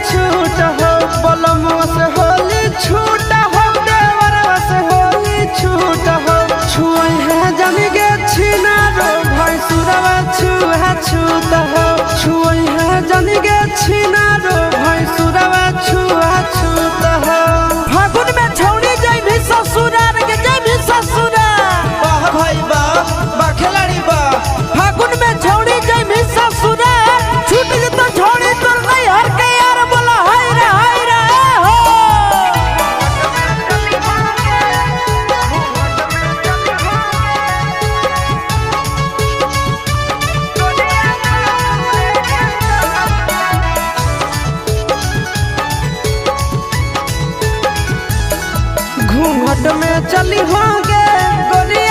छूट हो, बलमुआ से होली छूट हो, देवरवा से होली छूट हो। छुई है जानी गे छिनारो भैंसुरवा छुआ छूत हो, छुई है जानी गे छिनारो भैंसुरवा छुआ छूत हो। फागुन में छौड़ी जाई भी ससुरार के जाई भी ससुरार। वाह भाई वाह, वाह खिलाड़ी वाह। फागुन में छौड़ी जाई भी ससुरार, छूट गई तो छौड़ी तो नहीं हर के यार बोला हाय रे हो। घूंघट में चली होंगे गोरिया